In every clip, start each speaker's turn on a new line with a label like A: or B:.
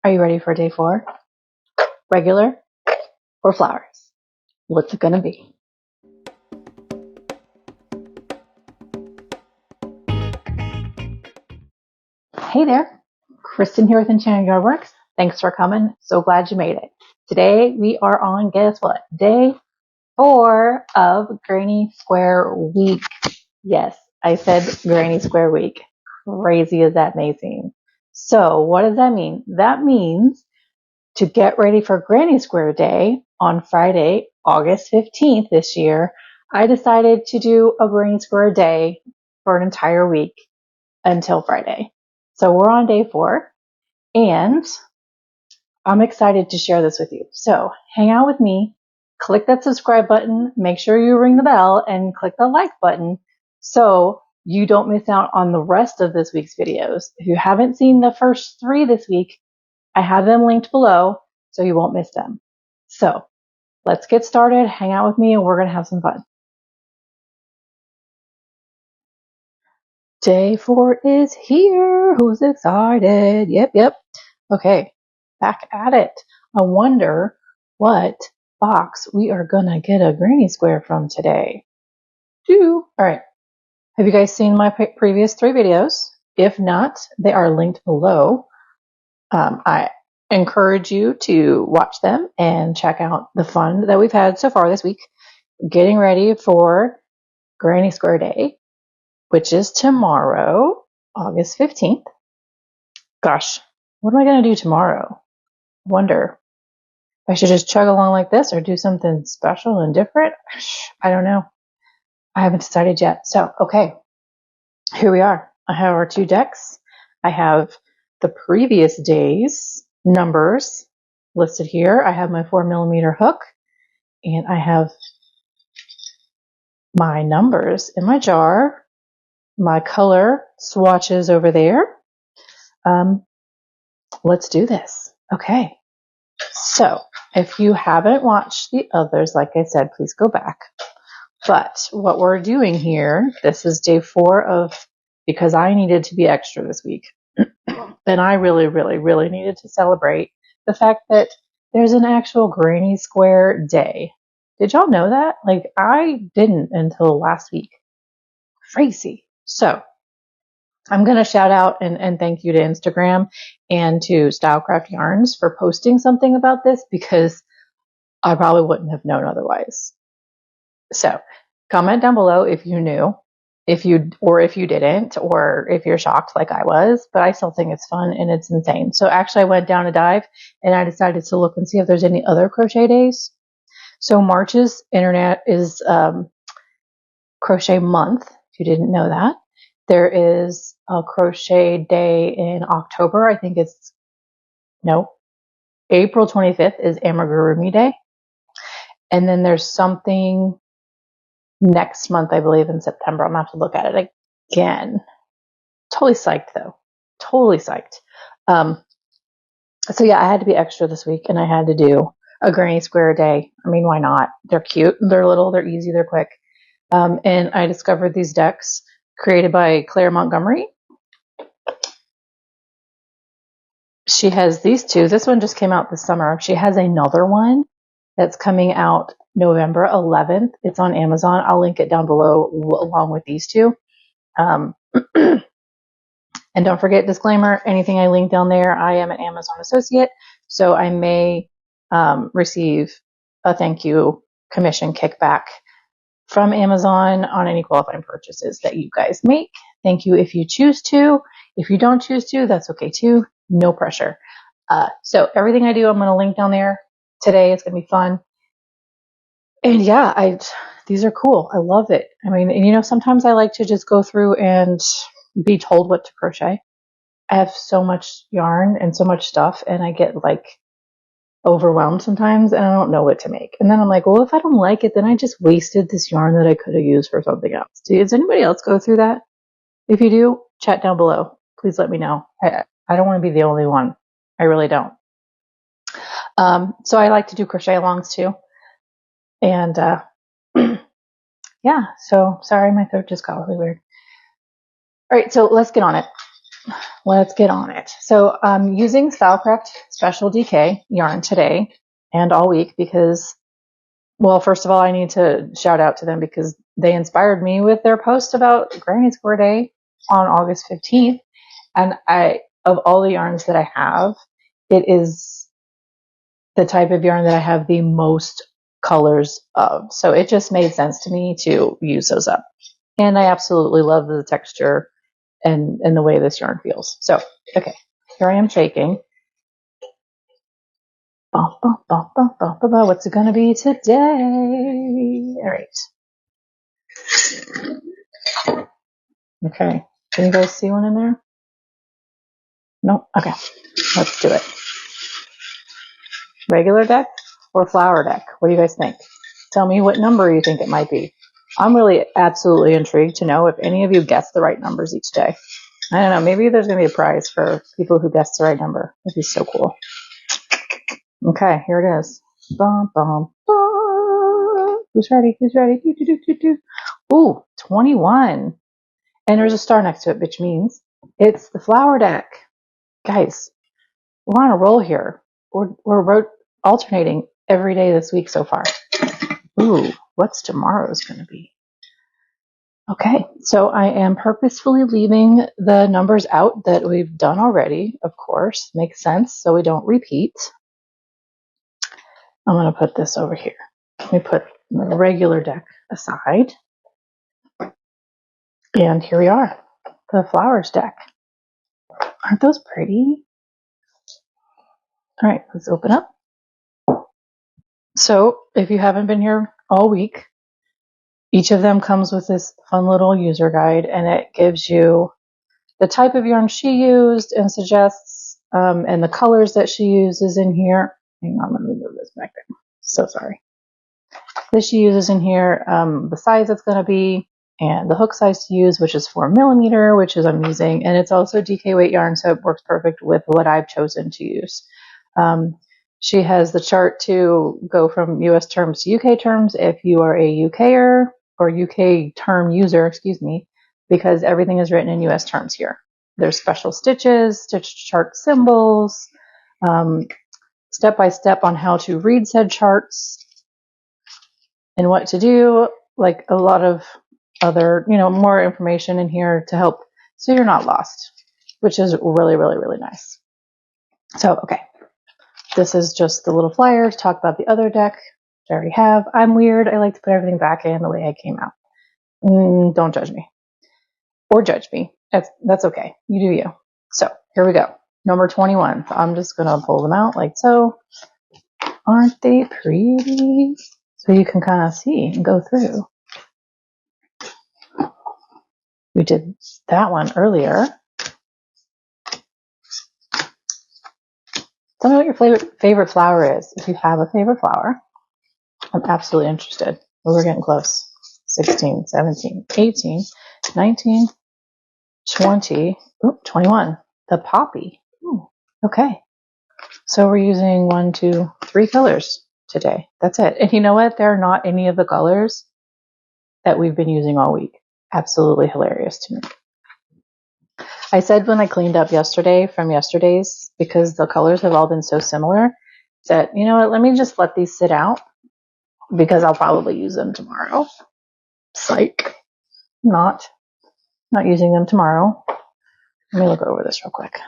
A: Are you ready for day 4? Regular or flowers? What's it gonna be? Hey there, Kristen here with Enchanted Yardworks. Thanks for coming. So glad you made it. Today we are on, guess what? Day 4 of Granny Square Week. Yes, I said Granny Square Week. Crazy as that may seem. So what does that mean? That means to get ready for Granny Square Day on Friday, August 15th this year, I decided to do a Granny Square Day for an entire week until Friday. So we're on day 4 and I'm excited to share this with you. So hang out with me, click that subscribe button, make sure you ring the bell and click the like button so you don't miss out on the rest of this week's videos. If you haven't seen the first 3 this week, I have them linked below so you won't miss them. So let's get started, hang out with me and we're going to have some fun. Day 4 is here. Who's excited? Yep. Okay, back at it. I wonder what box we are gonna get a Granny Square from today. All right. Have you guys seen my previous 3 videos? If not, they are linked below. I encourage you to watch them and check out the fun that we've had so far this week, getting ready for Granny Square Day, which is tomorrow, August 15th. Gosh, what am I going to do tomorrow? Wonder. I should just chug along like this or do something special and different. I don't know. I haven't decided yet. So, okay, here we are. I have our 2 decks. I have the previous day's numbers listed here. I have my 4mm hook and I have my numbers in my jar, my color swatches over there. Let's do this. Okay. So if you haven't watched the others, like I said, please go back. But what we're doing here, this is day 4 of, because I needed to be extra this week. And I really needed to celebrate the fact that there's an actual Granny Square Day. Did y'all know that? Like, I didn't until last week. Crazy. So I'm going to shout out and thank you to Instagram and to Stylecraft Yarns for posting something about this because I probably wouldn't have known otherwise. So comment down below if you knew, if you didn't, or if you're shocked like I was, but I still think it's fun and it's insane. So actually I went down a dive and I decided to look and see if there's any other crochet days. So March's internet is crochet month, if you didn't know that. There is a crochet day in October. I think it's, no, April 25th is Amigurumi Day. And then there's something next month, I believe in September. I'm going to have to look at it again. Totally psyched though. Totally psyched. So yeah, I had to be extra this week and I had to do a Granny Square Day. I mean, why not? They're cute. They're little. They're easy. They're quick. And I discovered these decks created by Claire Montgomery. She has these 2. This one just came out this summer. She has another one that's coming out November 11th. It's on Amazon. I'll link it down below along with these 2. And don't forget, disclaimer, anything I link down there, I am an Amazon associate, so I may receive a thank you commission kickback from Amazon on any qualifying purchases that you guys make. Thank you if you choose to. If you don't choose to, that's okay too. No pressure. So everything I do, I'm going to link down there today. It's going to be fun. And yeah, these are cool. I love it. I mean, and you know, sometimes I like to just go through and be told what to crochet. I have so much yarn and so much stuff and I get like overwhelmed sometimes and I don't know what to make. And then I'm like, well, if I don't like it, then I just wasted this yarn that I could have used for something else. Does anybody else go through that? If you do, chat down below. Please let me know. I don't want to be the only one. I really don't. So I like to do crochet alongs too. And yeah, so sorry, my throat just got really weird. All right, so let's get on it. let's get on it. So I'm using Stylecraft Special DK yarn today and all week because, well, first of all, I need to shout out to them because they inspired me with their post about Granny Square Day on August 15th. And of all the yarns that I have, it is the type of yarn that I have the most colors of. So it just made sense to me to use those up. And I absolutely love the texture and the way this yarn feels. So, okay, here I am shaking. What's it going to be today? All right. Okay. Can you guys see one in there? Nope. Okay. Let's do it. Regular deck or flower deck? What do you guys think? Tell me what number you think it might be. I'm really absolutely intrigued to know if any of you guess the right numbers each day. I don't know. Maybe there's going to be a prize for people who guess the right number. That'd be so cool. Okay, here it is. Bum, bum, bum. Who's ready? Who's ready? Do, do, do, do, do. Ooh, 21. And there's a star next to it, which means it's the flower deck. Guys, we're on a roll here. We're alternating every day this week so far. Ooh, what's tomorrow's going to be? Okay, so I am purposefully leaving the numbers out that we've done already, of course. Makes sense, so we don't repeat. I'm going to put this over here. Let me put the regular deck aside. And here we are, the flowers deck. Aren't those pretty? All right, let's open up. So if you haven't been here all week, each of them comes with this fun little user guide, and it gives you the type of yarn she used and suggests, and the colors that she uses in here. Hang on, let me move this back there. So sorry. That she uses in here, the size it's going to be, and the hook size to use, which is 4mm, which is I'm using, and it's also DK weight yarn, so it works perfect with what I've chosen to use. She has the chart to go from US terms to UK terms if you are a UKer or UK term user, excuse me, because everything is written in US terms here. There's special stitches, stitch chart symbols, step by step on how to read said charts and what to do, like a lot of other, more information in here to help so you're not lost, which is really, really, really nice. So, okay. This is just the little flyer to talk about the other deck, which I already have. I'm weird. I like to put everything back in the way I came out. Don't judge me. Or judge me. That's okay. You do you. So, here we go. Number 21. I'm just going to pull them out like so. Aren't they pretty? So you can kind of see and go through. We did that one earlier. Tell me what your favorite flower is. If you have a favorite flower, I'm absolutely interested. We're getting close. 16, 17, 18, 19, 20, 21. The poppy. Ooh, okay. So we're using 1, 2, 3 colors today. That's it. And you know what? There are not any of the colors that we've been using all week. Absolutely hilarious to me. I said when I cleaned up yesterday from yesterday's, because the colors have all been so similar, that, you know what, let me just let these sit out because I'll probably use them tomorrow. Psych. Not using them tomorrow. Let me look over this real quick.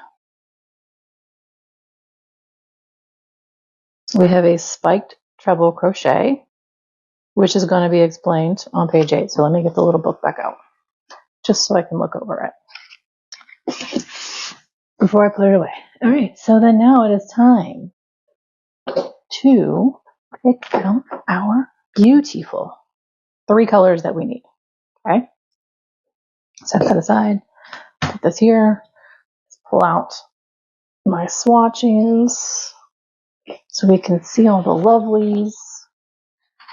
A: We have a spiked treble crochet, which is going to be explained on page 8. So let me get the little book back out just so I can look over it before I put it away. All right, so then now it is time to pick out our beautiful 3 colors that we need. Okay, set that aside. Put this here. Let's pull out my swatches so we can see all the lovelies.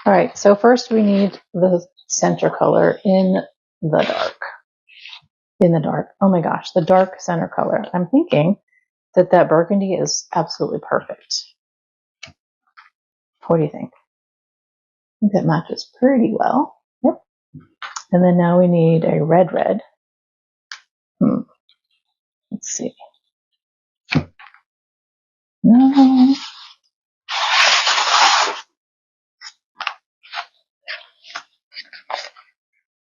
A: All right, so first we need the center color in the dark. In the dark. Oh my gosh, the dark center color. I'm thinking that burgundy is absolutely perfect. What do you think? I think that matches pretty well. Yep. And then now we need a red. Let's see. No.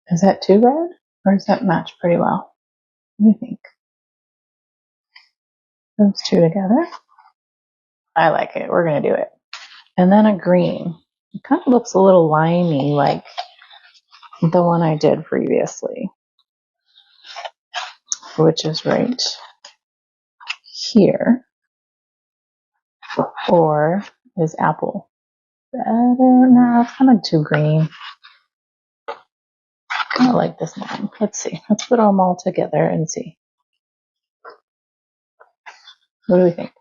A: Is that too red? Or does that match pretty well? What do you think? Those two together? I like it. We're going to do it. And then a green. It kind of looks a little limey like the one I did previously, which is right here. Or is apple better? No, it's kind of too green. I kind of like this one. Let's see. Let's put them all together and see. What do we think?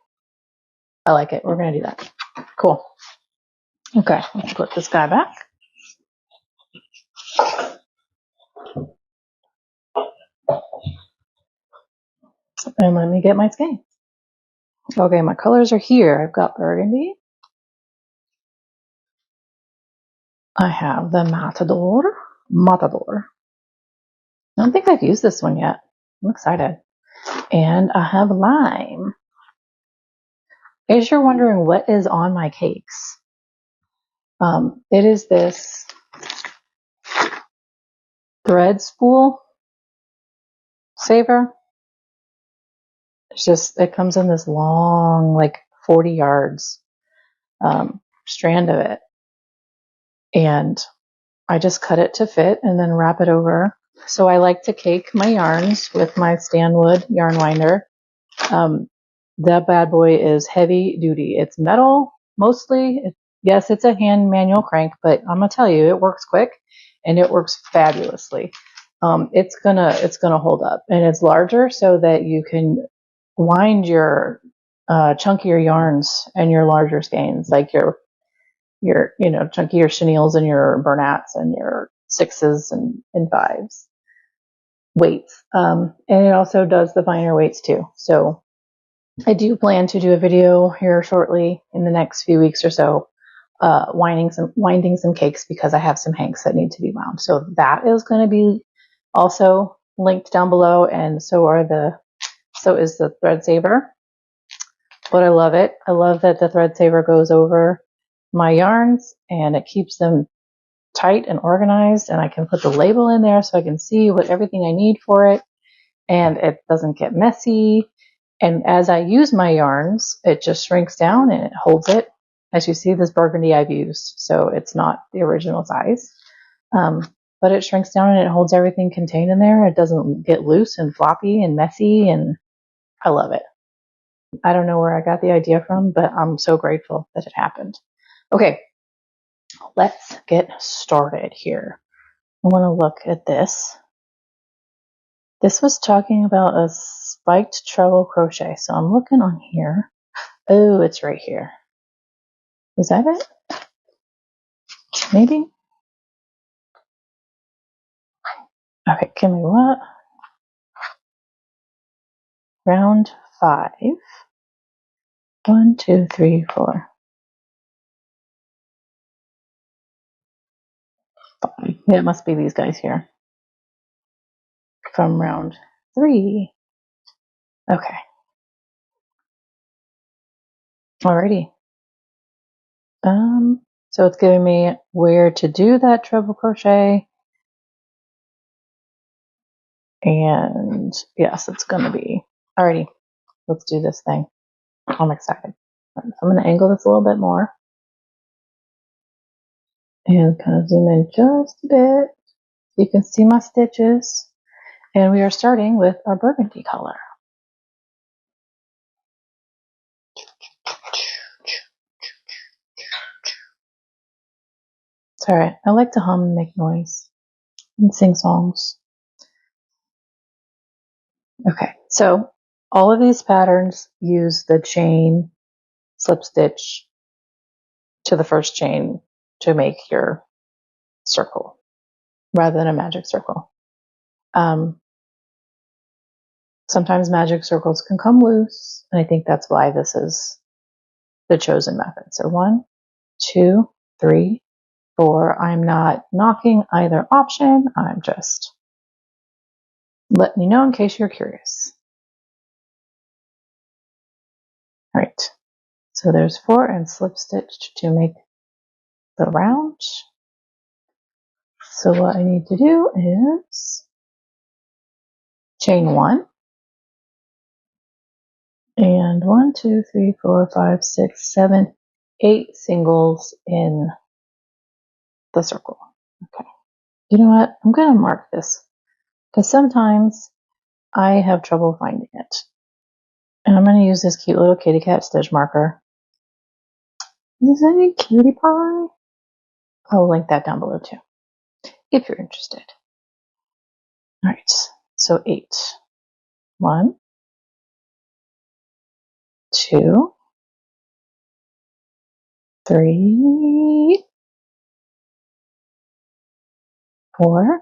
A: I like it. We're going to do that. Cool. Okay, let's put this guy back. And let me get my skein. Okay, my colors are here. I've got burgundy. I have the Matador. I don't think I've used this one yet. I'm excited. And I have lime. As you're wondering what is on my cakes, it is this thread spool saver. It comes in this long, like 40 yards strand of it. And I just cut it to fit and then wrap it over. So I like to cake my yarns with my Stanwood yarn winder. That bad boy is heavy duty. It's metal mostly. Yes, it's a hand manual crank, but I'm gonna tell you, it works quick and it works fabulously. It's gonna hold up, and it's larger so that you can wind your chunkier yarns and your larger skeins, like your chunkier chenilles and your burnats and your 6s and 5s weights. And it also does the finer weights too. So I do plan to do a video here shortly in the next few weeks or so, winding some cakes, because I have some hanks that need to be wound. So that is going to be also linked down below, and so is the thread saver. But I love it. I love that the thread saver goes over my yarns and it keeps them tight and organized, and I can put the label in there so I can see what everything I need for it, and it doesn't get messy. And as I use my yarns, it just shrinks down and it holds it. As you see, this burgundy I've used, so it's not the original size. But it shrinks down and it holds everything contained in there. It doesn't get loose and floppy and messy, and I love it. I don't know where I got the idea from, but I'm so grateful that it happened. Okay, let's get started here. I want to look at this. This was talking about a spiked treble crochet, so I'm looking on here. Oh, it's right here. Is that it? Maybe? Okay, give me what? Round 5. 1, 2, 3, 4. 5. Yeah, it must be these guys here. From round 3. Okay. Alrighty. So it's giving me where to do that treble crochet. And yes, it's gonna be. Alrighty, let's do this thing. I'm excited. I'm gonna angle this a little bit more. And kind of zoom in just a bit. You can see my stitches. And we are starting with our burgundy color. It's alright. I like to hum and make noise and sing songs. Okay, so all of these patterns use the chain slip stitch to the first chain to make your circle rather than a magic circle. Sometimes magic circles can come loose, and I think that's why this is the chosen method. So 1, 2, 3, 4. I'm not knocking either option. I'm just letting you know in case you're curious. All right, so there's 4 and slip stitch to make the round. So what I need to do is chain 1 and 1, 2, 3, 4, 5, 6, 7, 8 singles in the circle. Okay. You know what? I'm going to mark this because sometimes I have trouble finding it. And I'm going to use this cute little kitty cat stitch marker. Is that a cutie pie? I'll link that down below too, if you're interested. All right, so 8. 1, 2, 3, 4,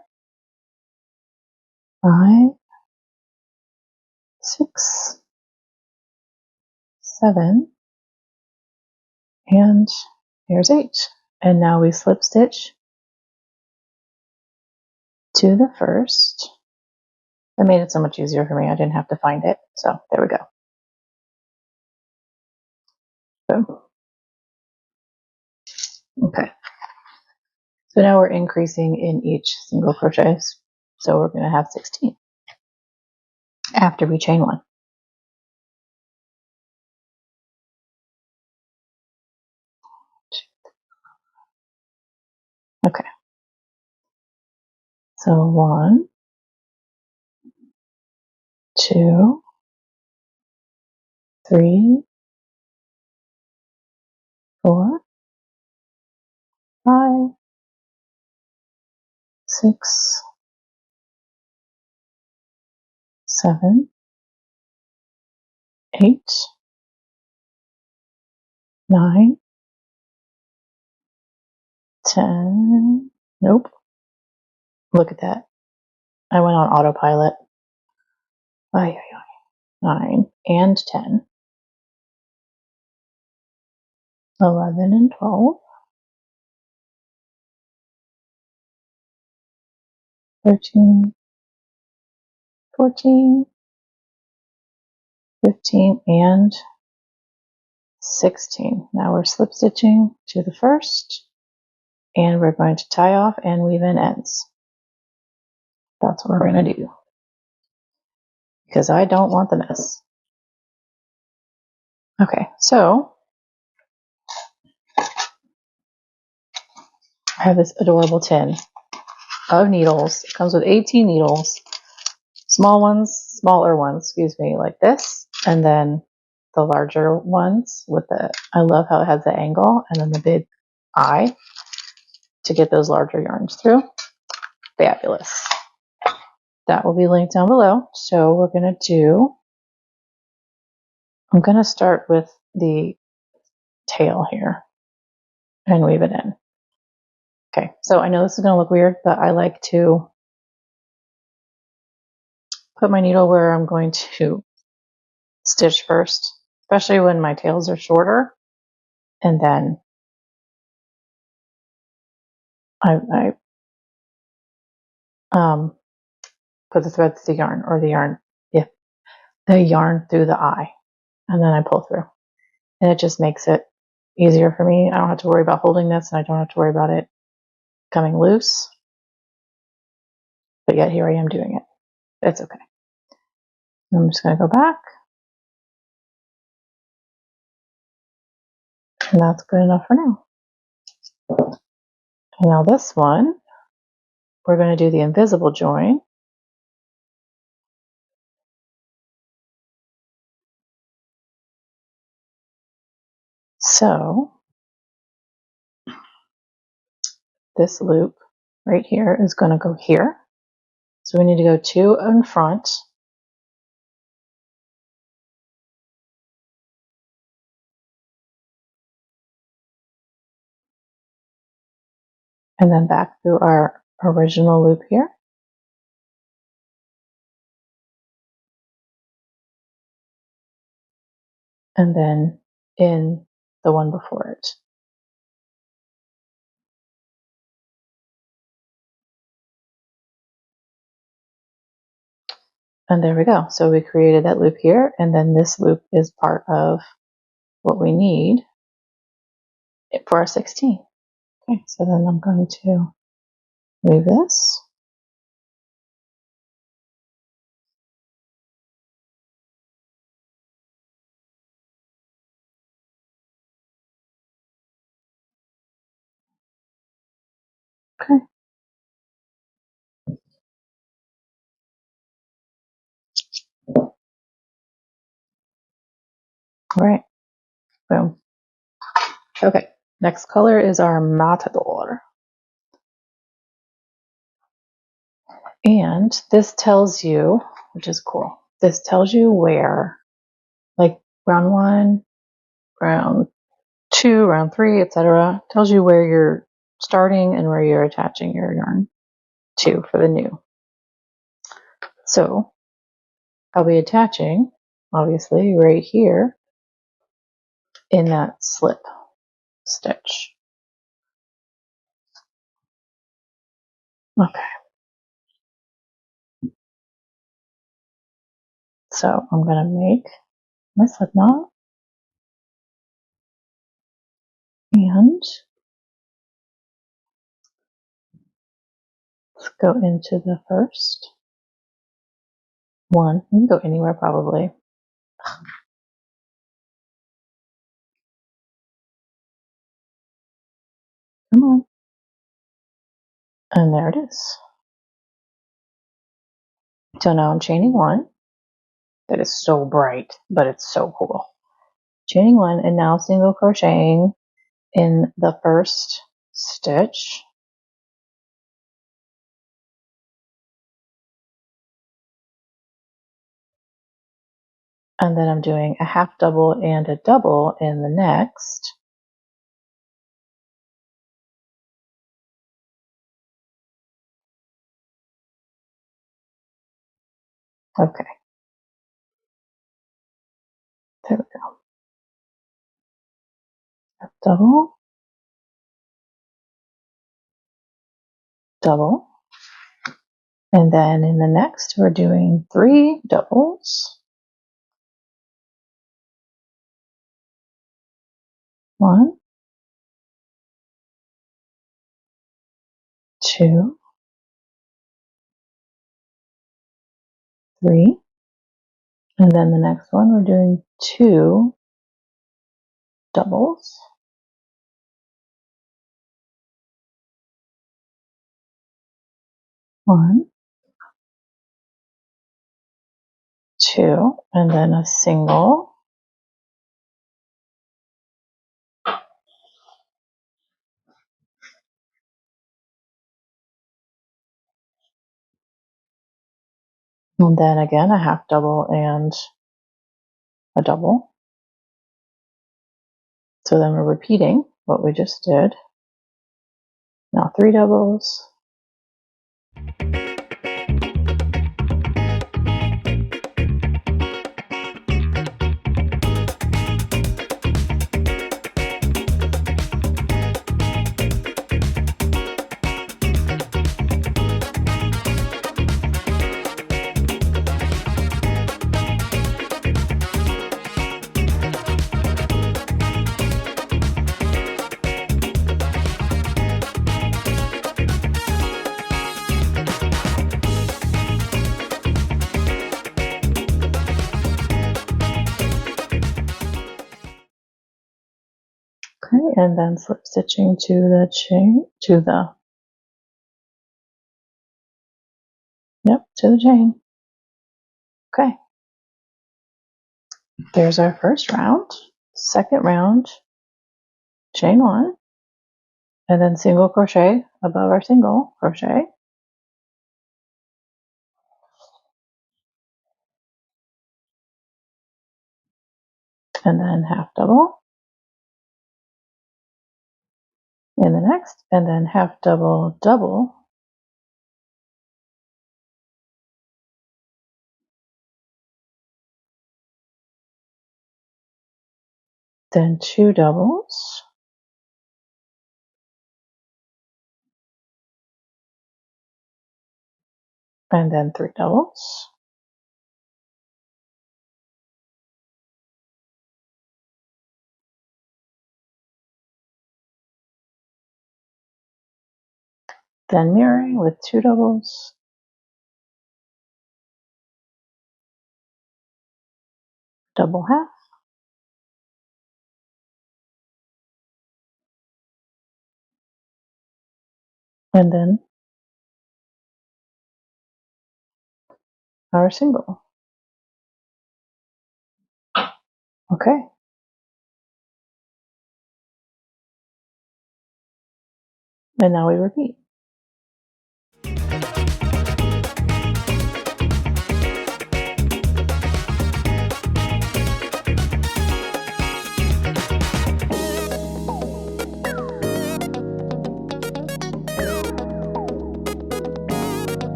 A: 5, 6, 7, and here's 8. And now we slip stitch to the first. That made it so much easier for me. I didn't have to find it. So there we go. Boom. Okay. So now we're increasing in each single crochet. So we're going to have 16 after we chain 1. Okay. So 1, 2, 3, 4, 5, 6, 7, 8, 9, 10. Nope. Look at that. I went on autopilot. 9 and 10. 11 and 12. 13, 14, 15, and 16. Now we're slip stitching to the first, and we're going to tie off and weave in ends. That's what we're going to do, because I don't want the mess. Okay, so I have this adorable tin of needles. It comes with 18 needles, smaller ones, excuse me, like this, and then the larger ones with the, I love how it has the angle, and then the big eye to get those larger yarns through. Fabulous. That will be linked down below. So we're going to do, I'm going to start with the tail here and weave it in. Okay, so I know this is going to look weird, but I like to put my needle where I'm going to stitch first, especially when my tails are shorter, and then I put the thread through the yarn, or the yarn, yeah, the yarn through the eye, and then I pull through, and it just makes it easier for me. I don't have to worry about holding this, and I don't have to worry about it coming loose, but yet here I am doing it. It's okay. I'm just going to go back, and that's good enough for now. And now this one, we're going to do the invisible join. So this loop right here is going to go here. So we need to go 2 in front, and then back through our original loop here. And then in the one before it. And there we go. So we created that loop here, and then this loop is part of what we need for our 16. Okay, so then I'm going to move this. Okay. All right. Boom. Okay. Next color is our Matador. And this tells you, which is cool, this tells you where, like round 1, round 2, round 3, etc. Tells you where you're starting and where you're attaching your yarn to for the new. So I'll be attaching, obviously, right here in that slip stitch. Okay. So I'm going to make my slip knot and let's go into the first one. You can go anywhere probably. Come on. And there it is. So now I'm chaining 1. That is so bright, but it's so cool. Chaining 1 and now single crocheting in the first stitch. And then I'm doing a half double and a double in the next. Okay. There we go. Half double, double. And then in the next, we're doing 3 doubles. 1, 2, 3. And then the next one, we're doing 2 doubles. 1, 2, and then a single. And then again, a half double and a double. So then we're repeating what we just did. Now 3 doubles. Okay, and then slip stitching to the chain, to the chain. Okay, there's our first round. Second round, chain 1, and then single crochet above our single crochet. And then half double in the next, and then half double, double. Then 2 doubles. And then 3 doubles. Then mirroring with 2 doubles. Double half. And then our single. Okay. And now we repeat.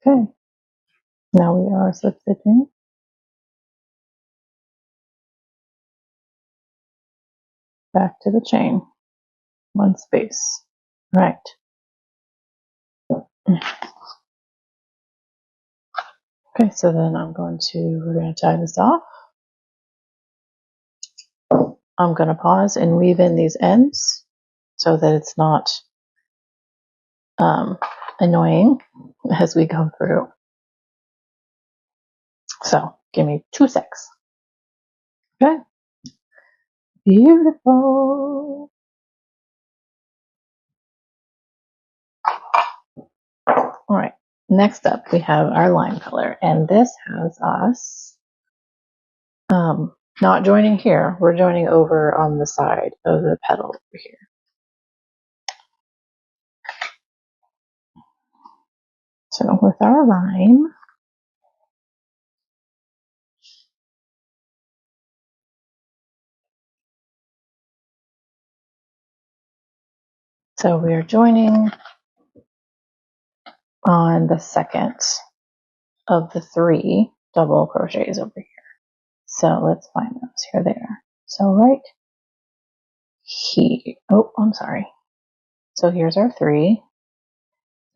A: Okay. Now we are slip stitching back to the chain. 1 space. Right. Okay, so then we're going to tie this off. I'm going to pause and weave in these ends so that it's not annoying as we go through. So give me 2 secs. Okay. Beautiful. All right. Next up, we have our lime color, and this has us not joining here. We're joining over on the side of the petal over here. So with our lime, so we are joining on the second of the 3 double crochets over here. So let's find those. Here they are. So right here. Oh, I'm sorry. So here's our 3.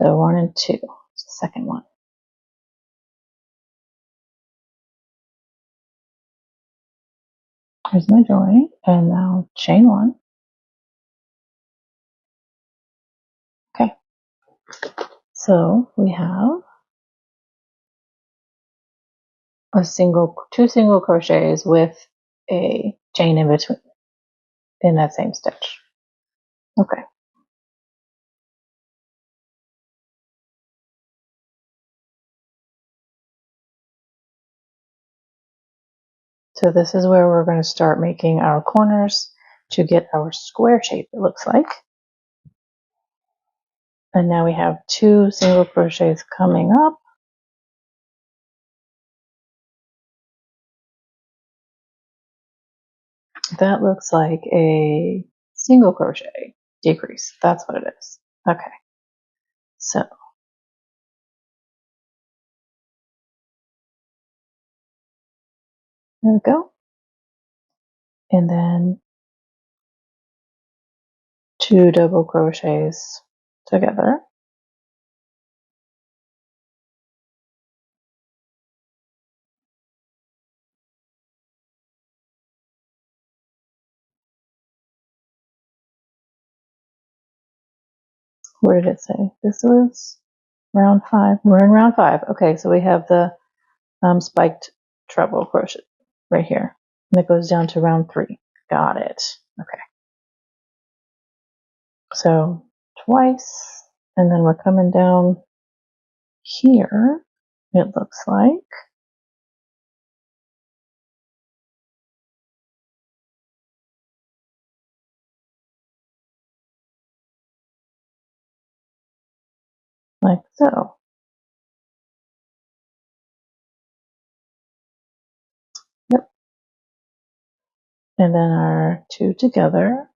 A: So 1 and 2. It's the second one. Here's my join, and now chain 1. Okay. So we have two single crochets with a chain in between in that same stitch. Okay. So this is where we're going to start making our corners to get our square shape, it looks like. And now we have 2 single crochets coming up. That looks like a single crochet decrease. That's what it is. Okay. So there we go. And then 2 double crochets together. Where did it say? This was round 5. We're in round 5. Okay, so we have the spiked treble crochet right here. And it goes down to round 3. Got it. Okay. So twice, and then we're coming down here, it looks like. Like so. and then our 2 together.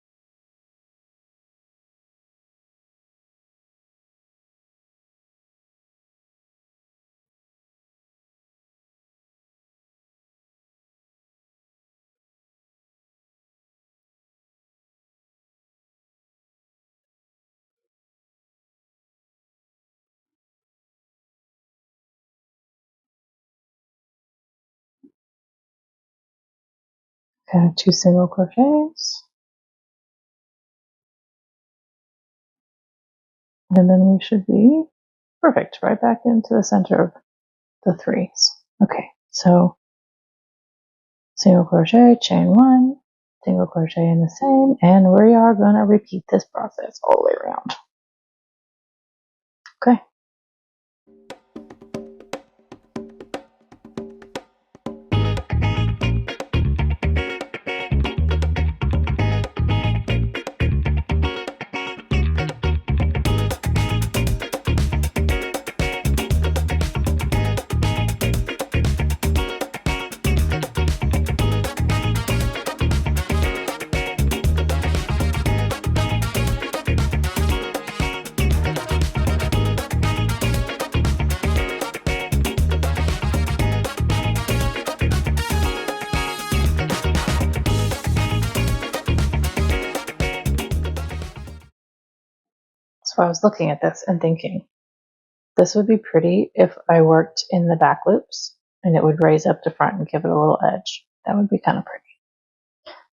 A: Okay, 2 single crochets, and then we should be perfect, right back into the center of the 3s. Okay, so single crochet, chain 1, single crochet in the same, and we are going to repeat this process all the way around. Okay. So I was looking at this and thinking, this would be pretty if I worked in the back loops and it would raise up to front and give it a little edge. That would be kind of pretty.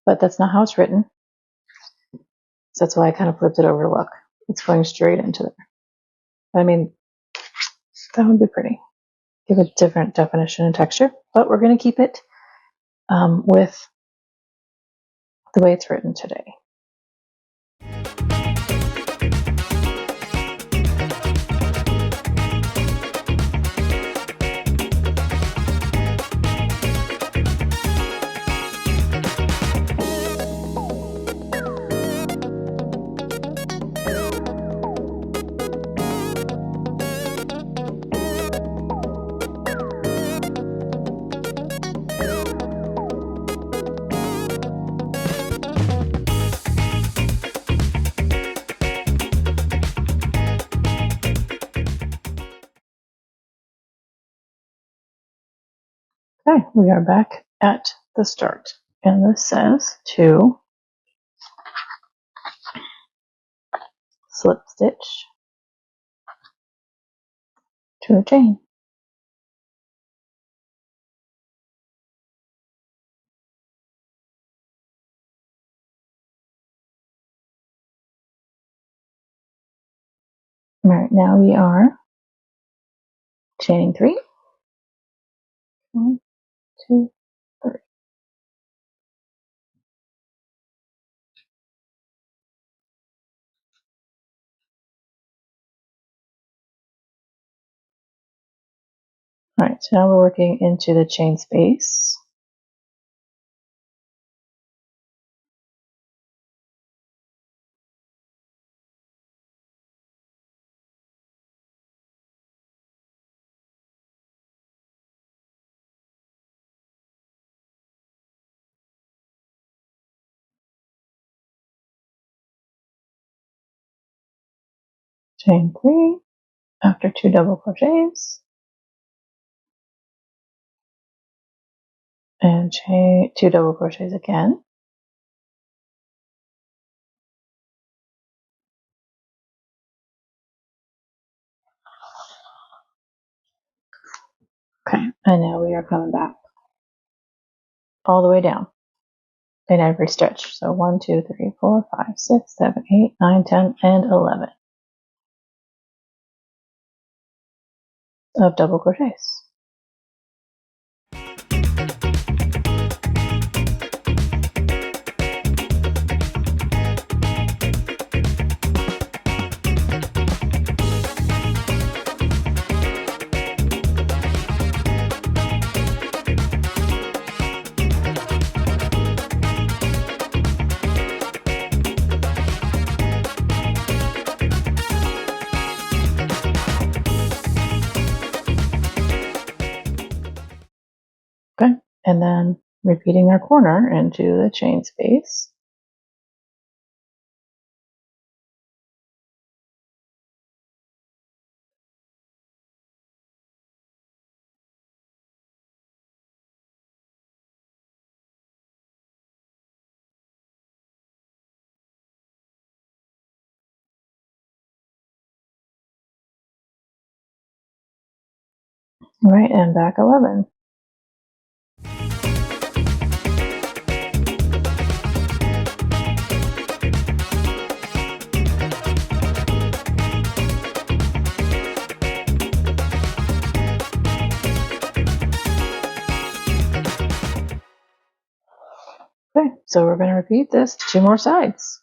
A: But that's not how it's written. So that's why I kind of flipped it over. Look, it's going straight into there. I mean, that would be pretty. Give it different definition and texture, but we're going to keep it with the way it's written today. Okay, we are back at the start, and this says to slip stitch to a chain. All right, now we are chaining 3. 1, 2, 3. All right, so now we're working into the chain space. Chain 3 after 2 double crochets, and chain 2 double crochets again. Okay, and now we are coming back all the way down in every stitch. So 1, 2, 3, 4, 5, 6, 7, 8, 9, 10, and 11 of double crochets. Okay, and then repeating our corner into the chain space. Right, and back 11. Okay, so we're going to repeat this 2 more sides.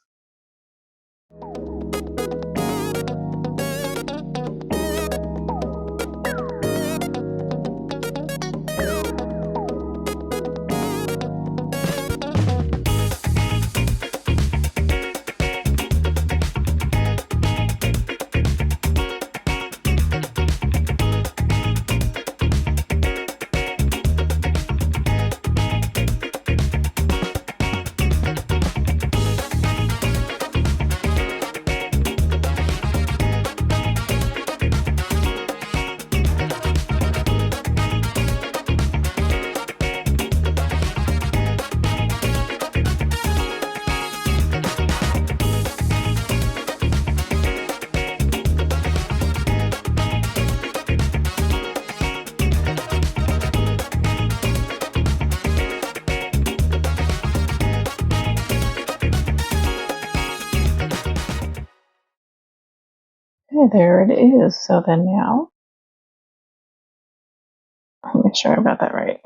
A: Okay, there it is. So then now, let me make sure I've got that right.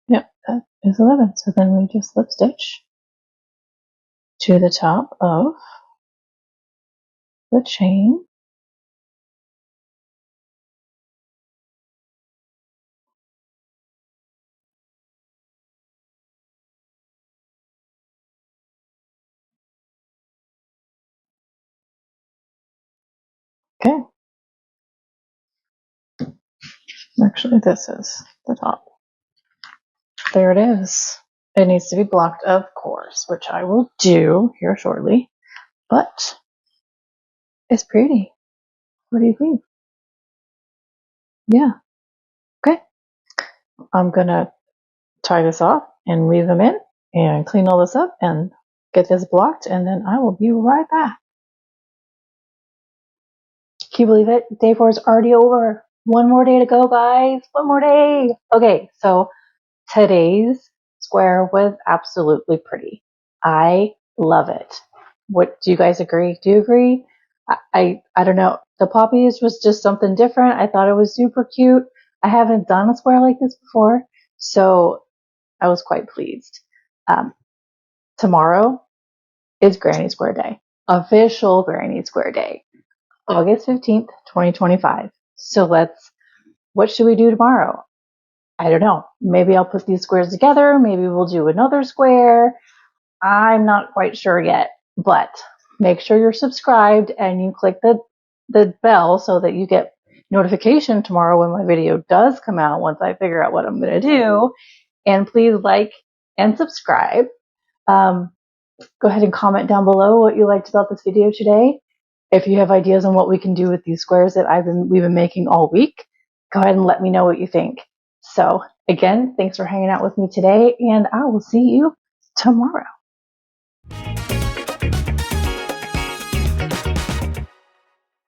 A: Yep, that is 11. So then we just slip stitch to the top of the chain. Okay. Actually, this is the top. There it is. It needs to be blocked, of course, which I will do here shortly. But it's pretty. What do you think? Yeah. Okay. I'm going to tie this off and leave them in and clean all this up and get this blocked, and then I will be right back. Can you believe it? Day 4 is already over. One more day to go, guys. One more day. Okay, so today's square was absolutely pretty. I love it. What do you guys agree? Do you agree? I don't know. The poppies was just something different. I thought it was super cute. I haven't done a square like this before, so I was quite pleased. Tomorrow is Granny Square Day. Official Granny Square Day. August 15th, 2025. So what should we do tomorrow? I don't know. Maybe I'll put these squares together. Maybe we'll do another square. I'm not quite sure yet, but make sure you're subscribed and you click the bell so that you get notification tomorrow when my video does come out once I figure out what I'm going to do. And please like and subscribe. Go ahead and comment down below what you liked about this video today. If you have ideas on what we can do with these squares that we've been making all week, go ahead and let me know what you think. So again, thanks for hanging out with me today, and I will see you tomorrow.